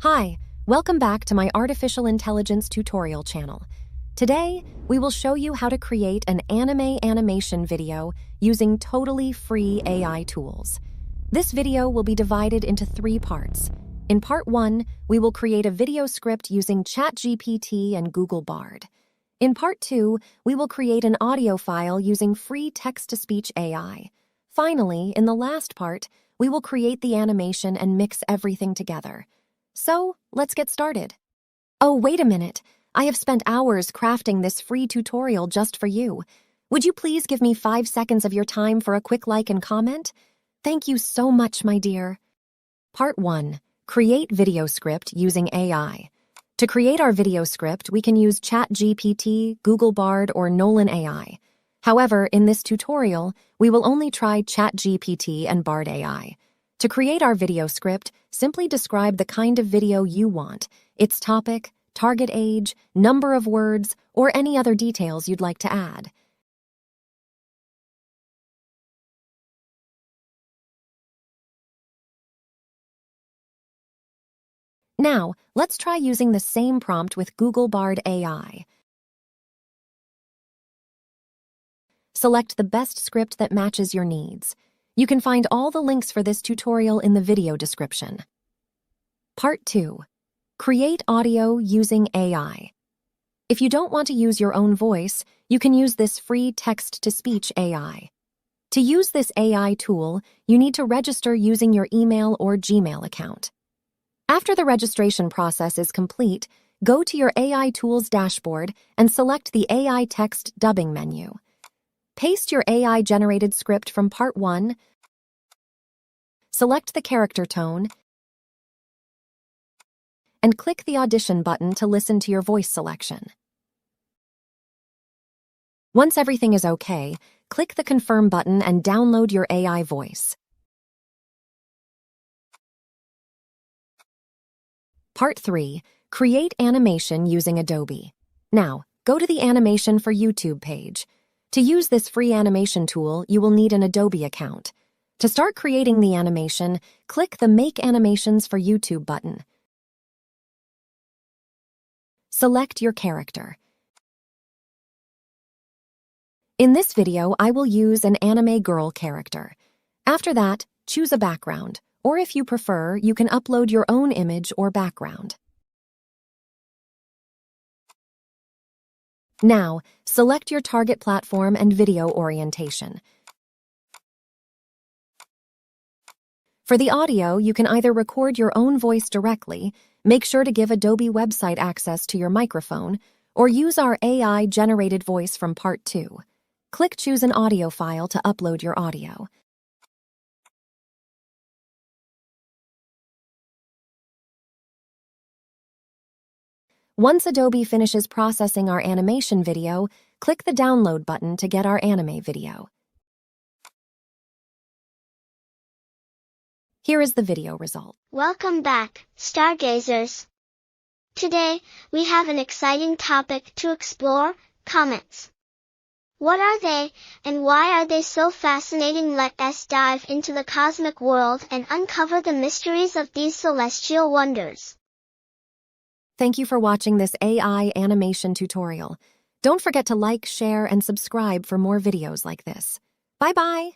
Hi, welcome back to my artificial intelligence tutorial channel. Today, we will show you how to create an anime animation video using totally free AI tools. This video will be divided into 3 parts. In part 1, we will create a video script using ChatGPT and Google Bard. In part 2, we will create an audio file using free text-to-speech AI. Finally, in the last part, we will create the animation and mix everything together. So, let's get started. Oh, wait a minute. I have spent hours crafting this free tutorial just for you. Would you please give me 5 seconds of your time for a quick like and comment? Thank you so much, my dear. Part 1. Create video script using AI. To create our video script, we can use ChatGPT, Google Bard, or Nolan AI. However, in this tutorial, we will only try ChatGPT and Bard AI. To create our video script, simply describe the kind of video you want, its topic, target age, number of words, or any other details you'd like to add. Now, let's try using the same prompt with Google Bard AI. Select the best script that matches your needs. You can find all the links for this tutorial in the video description. Part 2. Create audio using AI. If you don't want to use your own voice, you can use this free text-to-speech AI. To use this AI tool, you need to register using your email or Gmail account. After the registration process is complete, go to your AI tools dashboard and select the AI text dubbing menu. Paste your AI-generated script from Part 1, select the character tone, and click the audition button to listen to your voice selection. Once everything is okay, click the Confirm button and download your AI voice. Part 3. Create animation using Adobe. Now, go to the Animation for YouTube page. To use this free animation tool, you will need an Adobe account. To start creating the animation, click the Make Animations for YouTube button. Select your character. In this video, I will use an anime girl character. After that, choose a background, or if you prefer, you can upload your own image or background. Now, select your target platform and video orientation. For the audio, you can either record your own voice directly, make sure to give Adobe website access to your microphone, or use our AI-generated voice from Part 2. Click Choose an audio file to upload your audio. Once Adobe finishes processing our animation video, click the Download button to get our anime video. Here is the video result. Welcome back, stargazers. Today, we have an exciting topic to explore: comets. What are they, and why are they so fascinating? Let us dive into the cosmic world and uncover the mysteries of these celestial wonders. Thank you for watching this AI animation tutorial. Don't forget to like, share, and subscribe for more videos like this. Bye-bye!